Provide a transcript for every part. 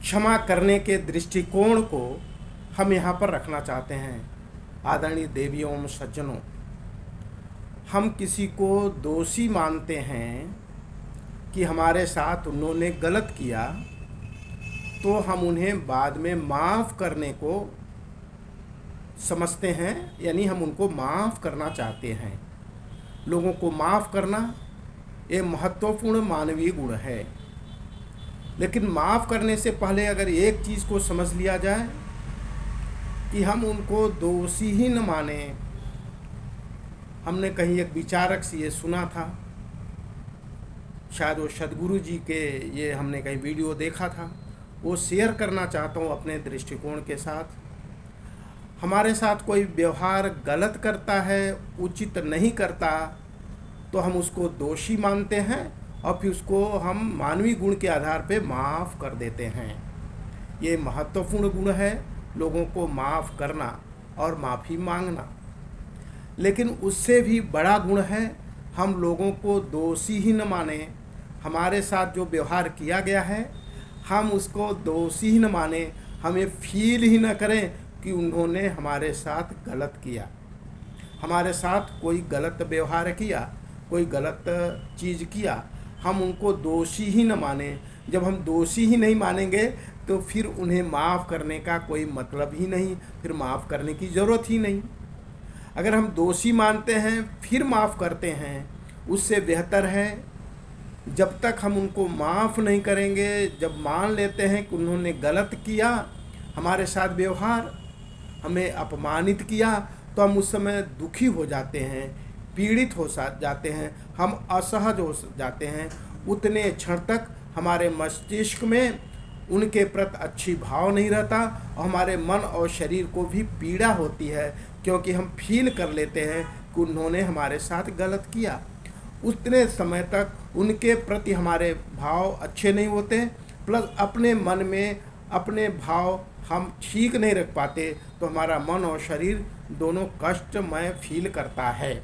क्षमा करने के दृष्टिकोण को हम यहाँ पर रखना चाहते हैं। आदरणीय देवियों एवं सज्जनों, हम किसी को दोषी मानते हैं कि हमारे साथ उन्होंने गलत किया, तो हम उन्हें बाद में माफ़ करने को समझते हैं, यानी हम उनको माफ़ करना चाहते हैं। लोगों को माफ़ करना ये महत्वपूर्ण मानवीय गुण है। लेकिन माफ़ करने से पहले अगर एक चीज़ को समझ लिया जाए कि हम उनको दोषी ही न माने। हमने कहीं एक विचारक से ये सुना था, शायद वो सदगुरु जी के, ये हमने कहीं वीडियो देखा था, वो शेयर करना चाहता हूँ अपने दृष्टिकोण के साथ। हमारे साथ कोई व्यवहार गलत करता है, उचित नहीं करता, तो हम उसको दोषी मानते हैं और फिर उसको हम मानवीय गुण के आधार पे माफ़ कर देते हैं। ये महत्वपूर्ण गुण है, लोगों को माफ़ करना और माफ़ी मांगना। लेकिन उससे भी बड़ा गुण है हम लोगों को दोषी ही न माने। हमारे साथ जो व्यवहार किया गया है हम उसको दोषी ही न माने, हमें फील ही न करें कि उन्होंने हमारे साथ गलत किया। हमारे साथ कोई गलत व्यवहार किया, कोई गलत चीज़ किया, हम उनको दोषी ही न माने। जब हम दोषी ही नहीं मानेंगे तो फिर उन्हें माफ़ करने का कोई मतलब ही नहीं, फिर माफ़ करने की ज़रूरत ही नहीं। अगर हम दोषी मानते हैं फिर माफ़ करते हैं, उससे बेहतर है जब तक हम उनको माफ़ नहीं करेंगे, जब मान लेते हैं कि उन्होंने गलत किया, हमारे साथ व्यवहार, हमें अपमानित किया, तो हम उस समय दुखी हो जाते हैं, पीड़ित हो जाते हैं, हम असहज हो जाते हैं। उतने क्षण तक हमारे मस्तिष्क में उनके प्रति अच्छी भाव नहीं रहता और हमारे मन और शरीर को भी पीड़ा होती है, क्योंकि हम फील कर लेते हैं कि उन्होंने हमारे साथ गलत किया। उतने समय तक उनके प्रति हमारे भाव अच्छे नहीं होते, प्लस अपने मन में अपने भाव हम ठीक नहीं रख पाते, तो हमारा मन और शरीर दोनों कष्टमय फील करता है।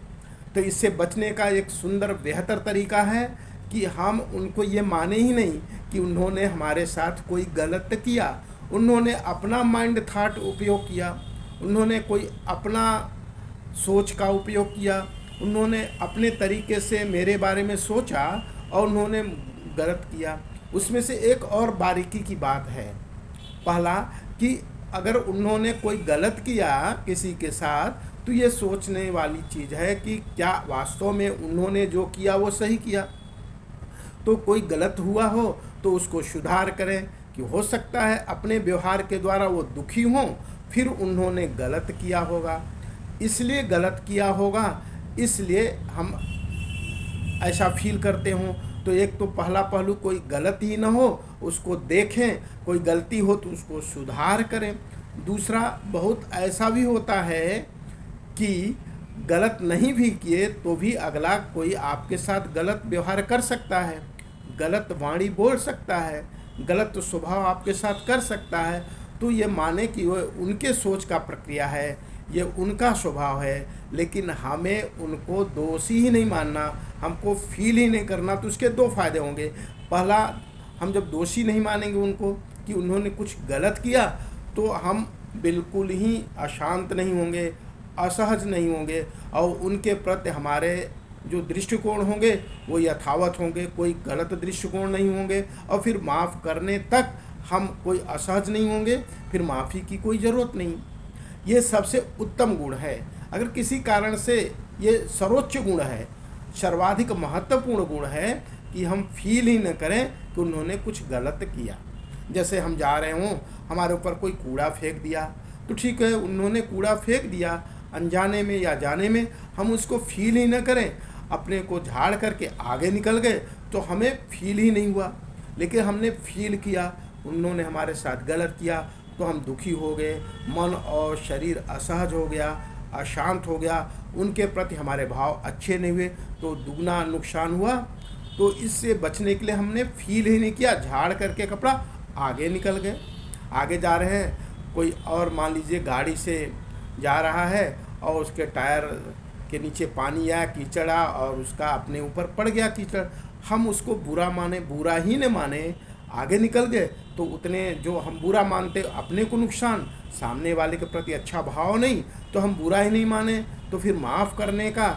तो इससे बचने का एक सुंदर बेहतर तरीका है कि हम उनको ये माने ही नहीं कि उन्होंने हमारे साथ कोई गलत किया। उन्होंने अपना माइंड थॉट उपयोग किया, उन्होंने कोई अपना सोच का उपयोग किया, उन्होंने अपने तरीके से मेरे बारे में सोचा और उन्होंने गलत किया। उसमें से एक और बारीकी की बात है, पहला कि अगर उन्होंने कोई गलत किया किसी के साथ, तो ये सोचने वाली चीज़ है कि क्या वास्तव में उन्होंने जो किया वो सही किया। तो कोई गलत हुआ हो तो उसको सुधार करें कि हो सकता है अपने व्यवहार के द्वारा वो दुखी हों, फिर उन्होंने गलत किया होगा, इसलिए गलत किया होगा, इसलिए हम ऐसा फील करते हों। तो एक तो पहला पहलू कोई गलत ही ना हो, उसको देखें, कोई गलती हो तो उसको सुधार करें। दूसरा, बहुत ऐसा भी होता है कि गलत नहीं भी किए तो भी अगला कोई आपके साथ गलत व्यवहार कर सकता है, गलत वाणी बोल सकता है, गलत स्वभाव आपके साथ कर सकता है। तो ये माने कि वो उनके सोच का प्रक्रिया है, ये उनका स्वभाव है, लेकिन हमें उनको दोषी ही नहीं मानना, हमको फील ही नहीं करना। तो उसके दो फायदे होंगे। पहला, हम जब दोषी नहीं मानेंगे उनको कि उन्होंने कुछ गलत किया, तो हम बिल्कुल ही अशांत नहीं होंगे, असहज नहीं होंगे और उनके प्रति हमारे जो दृष्टिकोण होंगे वो यथावत होंगे, कोई गलत दृष्टिकोण नहीं होंगे। और फिर माफ़ करने तक हम कोई असहज नहीं होंगे, फिर माफ़ी की कोई ज़रूरत नहीं। ये सबसे उत्तम गुण है। अगर किसी कारण से ये सर्वोच्च गुण है, सर्वाधिक महत्वपूर्ण गुण है कि हम फील ही न करें कि उन्होंने कुछ गलत किया। जैसे हम जा रहे हों, हमारे ऊपर कोई कूड़ा फेंक दिया, तो ठीक है, उन्होंने कूड़ा फेंक दिया अनजाने में या जाने में, हम उसको फील ही न करें, अपने को झाड़ करके आगे निकल गए, तो हमें फील ही नहीं हुआ। लेकिन हमने फील किया उन्होंने हमारे साथ गलत किया, तो हम दुखी हो गए, मन और शरीर असहज हो गया, अशांत हो गया, उनके प्रति हमारे भाव अच्छे नहीं हुए, तो दुगना नुकसान हुआ। तो इससे बचने के लिए हमने फील ही नहीं किया, झाड़ करके कपड़ा आगे निकल गए। आगे जा रहे हैं, कोई और मान लीजिए गाड़ी से जा रहा है और उसके टायर के नीचे पानी आया, कीचड़ आया और उसका अपने ऊपर पड़ गया कीचड़, हम उसको बुरा माने, बुरा ही न माने, आगे निकल गए तो उतने जो हम बुरा मानते अपने को नुकसान, सामने वाले के प्रति अच्छा भाव नहीं, तो हम बुरा ही नहीं माने तो फिर माफ़ करने का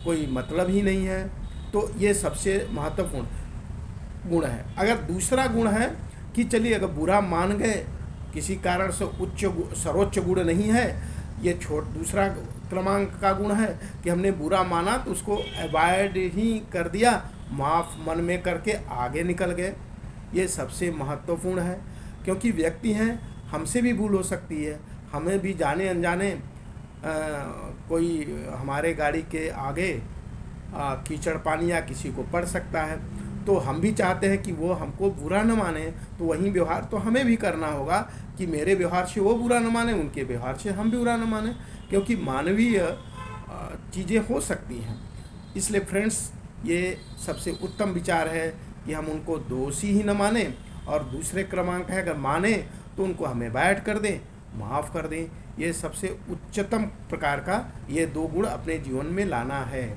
कोई मतलब ही नहीं है। तो ये सबसे महत्वपूर्ण गुण है। अगर दूसरा गुण है कि चलिए अगर बुरा मान गए, किसी कारण से सर्वोच्च गुण नहीं है, ये दूसरा क्रमांक का गुण है कि हमने बुरा माना तो उसको अवॉइड ही कर दिया, माफ़ मन में करके आगे निकल गए। ये सबसे महत्वपूर्ण है, क्योंकि व्यक्ति हैं, हमसे भी भूल हो सकती है, हमें भी जाने अनजाने कोई हमारे गाड़ी के आगे कीचड़ पानी या किसी को पड़ सकता है, तो हम भी चाहते हैं कि वो हमको बुरा न माने, तो वही व्यवहार तो हमें भी करना होगा कि मेरे व्यवहार से वो बुरा न माने, उनके व्यवहार से हम भी बुरा न माने, क्योंकि मानवीय चीज़ें हो सकती हैं। इसलिए फ्रेंड्स, ये सबसे उत्तम विचार है कि हम उनको दोषी ही न माने, और दूसरे क्रमांक है अगर माने तो उनको हमें बैठ कर दें, माफ़ कर दें। ये सबसे उच्चतम प्रकार का ये 2 गुण अपने जीवन में लाना है।